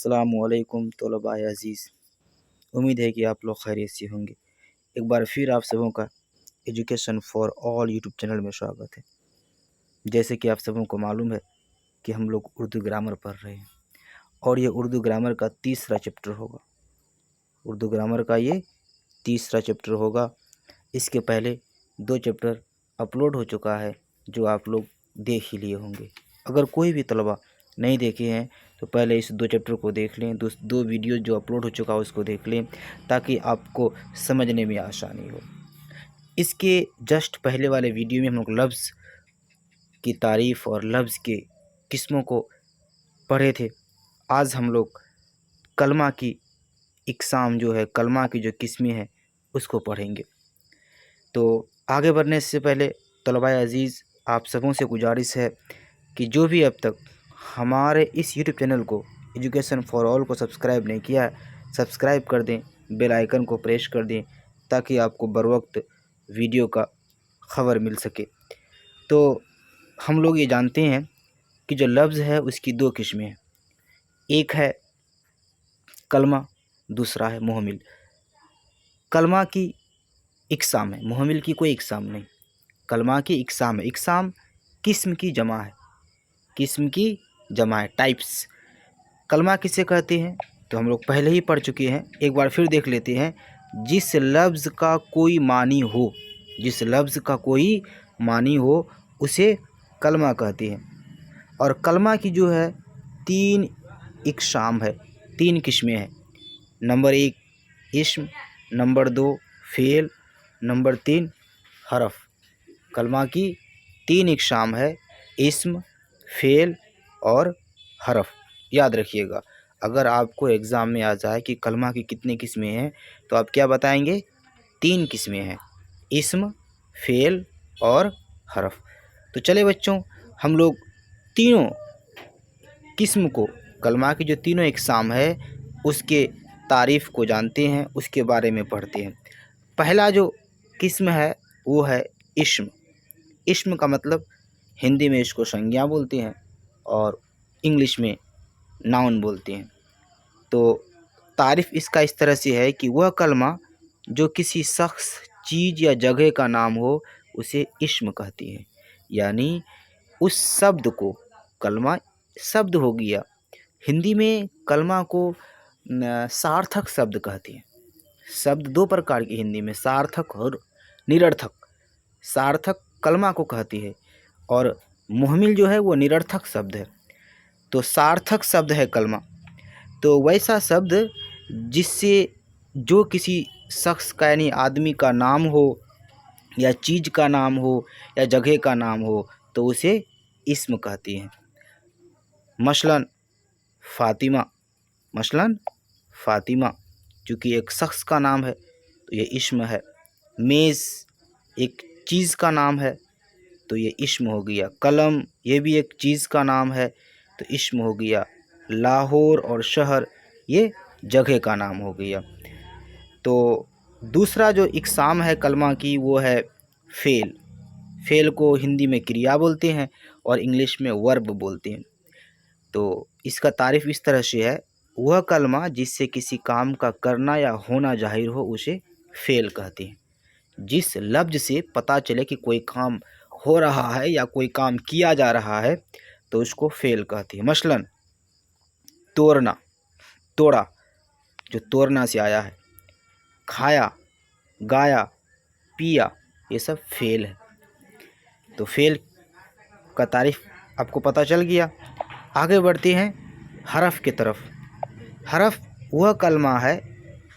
अस्सलामुअलैकुम तलबा अज़ीज़, उम्मीद है कि आप लोग खैरियत से होंगे। एक बार फिर आप सबों का education for all YouTube channel में स्वागत है। जैसे कि आप सबों को मालूम है कि हम लोग उर्दू ग्रामर पढ़ रहे हैं और ये उर्दू ग्रामर का तीसरा चैप्टर होगा। उर्दू ग्रामर का ये तीसरा चैप्टर होगा। इसके पहले 2 चैप्टर अपलोड हो चुका है जो आप लोग देख ही लिए होंगे। अगर कोई भी तलबा नहीं देखे हैं तो पहले इस 2 चैप्टर को देख लें। दो वीडियो जो अपलोड हो चुका है उसको देख लें ताकि आपको समझने में आसानी हो। इसके जस्ट पहले वाले वीडियो में हम लोग लफ्ज़ की तारीफ़ और लफ्ज़ के किस्मों को पढ़े थे। आज हम लोग कलमा की इक़साम जो है, कलमा की जो किस्में हैं उसको पढ़ेंगे। तो आगे बढ़ने से पहले तलबा अज़ीज़, आप सबों से गुजारिश है कि जो भी अब तक हमारे इस यूट्यूब चैनल को एजुकेशन फॉर ऑल को सब्सक्राइब नहीं किया है, सब्सक्राइब कर दें, बेल आइकन को प्रेस कर दें ताकि आपको बर वक्त वीडियो का ख़बर मिल सके। तो हम लोग ये जानते हैं कि जो लफ्ज़ है उसकी 2 किस्में हैं। एक है कलमा, दूसरा है मुहमिल। कलमा की इक़साम है, मुहमिल की कोई इक़साम नहीं। कलमा की इक़साम है। इक़साम किस्म की जमा है, किस्म की जमा है, टाइप्स। कलमा किसे कहते हैं तो हम लोग पहले ही पढ़ चुके हैं, एक बार फिर देख लेते हैं। जिस लफ्ज़ का कोई मानी हो, जिस लफ्ज़ का कोई मानी हो उसे कलमा कहते हैं। और कलमा की जो है 3 इक़साम है, 3 किस्में हैं। नंबर 1 इस्म, नंबर 2 फ़ेल, नंबर 3 हरफ। कलमा की 3 इक़साम है, इस्म, फ़ेल और हरफ। याद रखिएगा, अगर आपको एग्ज़ाम में आ जाए कि कलमा की कितनी किस्में हैं तो आप क्या बताएंगे? 3 किस्में हैं, इस्म, फ़ेल और हरफ। तो चले बच्चों, हम लोग तीनों किस्म को, कलमा की जो तीनों इक़साम है उसके तारीफ़ को जानते हैं, उसके बारे में पढ़ते हैं। पहला जो किस्म है वो है इस्म। इस्म का मतलब हिंदी में इसको संज्ञा बोलते हैं और इंग्लिश में नाउन बोलते हैं। तो तारीफ़ इसका इस तरह से है कि वह कलमा जो किसी शख्स, चीज़ या जगह का नाम हो उसे इस्म कहती है। यानी उस शब्द को, कलमा शब्द हो गया। हिंदी में कलमा को सार्थक शब्द कहते हैं। शब्द 2 प्रकार की हिंदी में, सार्थक और निरर्थक। सार्थक कलमा को कहती है और मुहमिल जो है वो निरर्थक शब्द है। तो सार्थक शब्द है कलमा, तो वैसा शब्द जिससे जो किसी शख्स का यानी आदमी का नाम हो या चीज़ का नाम हो या जगह का नाम हो तो उसे इस्म कहती हैं। मसलन फ़ातिमा, मसलन फ़ातिमा चूँकि एक शख्स का नाम है तो ये इस्म है। मेज़ एक चीज़ का नाम है तो ये इस्म हो गया। कलम ये भी एक चीज़ का नाम है तो इस्म हो गया। लाहौर और शहर ये जगह का नाम हो गया। तो दूसरा जो इक़साम है कलमा की वो है फ़ेल। फ़ेल को हिंदी में क्रिया बोलते हैं और इंग्लिश में वर्ब बोलते हैं। तो इसका तारीफ़ इस तरह से है, वह कलमा जिससे किसी काम का करना या होना जाहिर हो उसे फ़ेल कहते हैं। जिस लफ्ज़ से पता चले कि कोई काम हो रहा है या कोई काम किया जा रहा है तो उसको फ़ेल कहते हैं। मसलन तोड़ना, तोड़ा जो तोड़ना से आया है। खाया, गाया, पिया ये सब फ़ेल है। तो फ़ेल का तारीफ़ आपको पता चल गया। आगे बढ़ते हैं हरफ की तरफ। हरफ वह कलमा है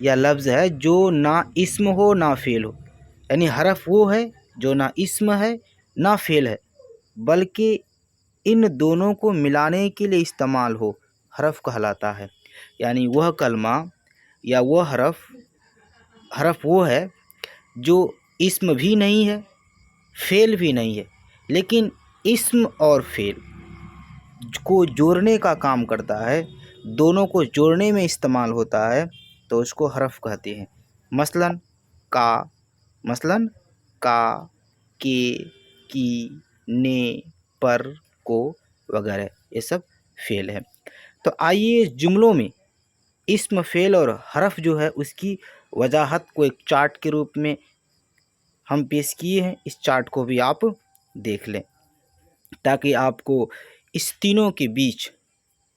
या लफ्ज़ है जो ना इस्म हो ना फ़ेल हो। यानी हरफ वो है जो ना इस्म है ना फ़ेल है बल्कि इन दोनों को मिलाने के लिए इस्तेमाल हो, हरफ कहलाता है। यानी वह कलमा या वह हरफ वो है जो इस्म भी नहीं है, फ़ेल भी नहीं है, लेकिन इस्म और फ़ेल को जोड़ने का काम करता है, दोनों को जोड़ने में इस्तेमाल होता है तो उसको हरफ कहते हैं। मसलन का, मसलन का, के, की, ने, पर, को वगैरह ये सब फ़ेल है। तो आइए जुमलों में اسم فعل اور حرف جو ہے اس کی وضاحت کو ایک چارٹ کے روپ میں ہم پیش کیے ہیں. اس چارٹ کو بھی آپ دیکھ لیں تاکہ آپ کو اس تینوں کے بیچ،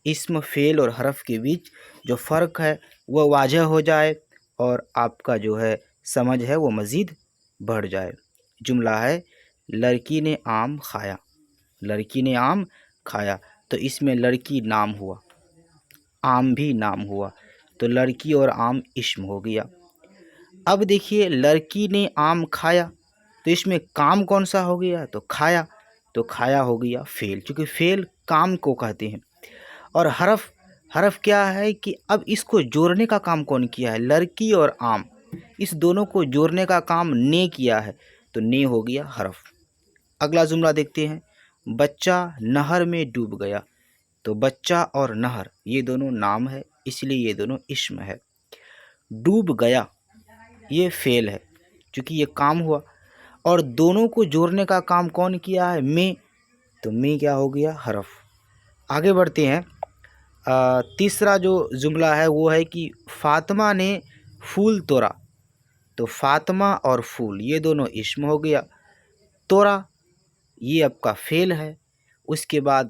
اسم فعل اور حرف کے بیچ جو فرق ہے وہ واضح ہو جائے اور آپ کا جو ہے سمجھ ہے وہ مزید بڑھ جائے. جملہ ہے لڑکی نے آم کھایا. لڑکی نے آم کھایا تو اس میں لڑکی نام ہوا، آم بھی نام ہوا، تو لڑکی اور آم اسم ہو گیا. اب دیکھیے لڑکی نے آم کھایا تو اس میں کام کون سا ہو گیا؟ تو کھایا. تو کھایا ہو گیا فعل، چونکہ فعل کام کو کہتے ہیں. اور حرف کیا ہے کہ اب اس کو جوڑنے کا کام کون کیا ہے؟ لڑکی اور آم، اس دونوں کو جوڑنے کا کام نے کیا ہے، تو نے ہو گیا حرف. اگلا جملہ دیکھتے ہیں. بچہ نہر میں ڈوب گیا. تو بچہ اور نہر یہ دونوں نام ہے، اس لیے یہ دونوں اسم ہے. ڈوب گیا یہ فعل ہے چونکہ یہ کام ہوا، اور دونوں کو جوڑنے کا کام کون کیا ہے؟ میں. تو میں کیا ہو گیا؟ حرف. آگے بڑھتے ہیں. تیسرا جو جملہ ہے وہ ہے کہ فاطمہ نے پھول توڑا. تو فاطمہ اور پھول یہ دونوں اسم ہو گیا. توڑا یہ آپ کا فعل ہے. اس کے بعد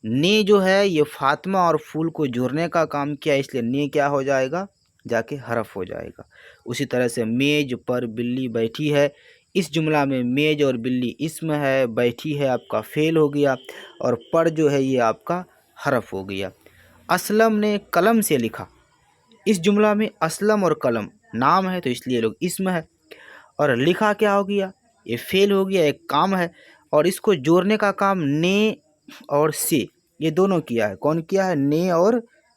نے جو ہے یہ فاطمہ اور پھول کو جوڑنے کا کام کیا، اس لیے نے کیا ہو جائے گا؟ جا کے حرف ہو جائے گا. اسی طرح سے میز پر بلی بیٹھی ہے. اس جملہ میں میز اور بلی اسم ہے، بیٹھی ہے آپ کا فعل ہو گیا، اور پر جو ہے یہ آپ کا حرف ہو گیا. اسلم نے قلم سے لکھا. اس جملہ میں اسلم اور قلم نام ہے تو اس لیے لوگ اسم ہے، اور لکھا کیا ہو گیا؟ یہ فعل ہو گیا، ایک کام ہے، اور اس کو جوڑنے کا کام نے اور سے یہ دونوں کیا ہے. کون کیا ہے؟ نے اور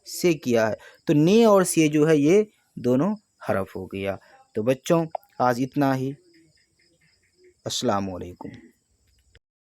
سے کیا ہے. تو نے اور سے جو ہے یہ دونوں حرف ہو گیا. تو بچوں آج اتنا ہی. السلام علیکم.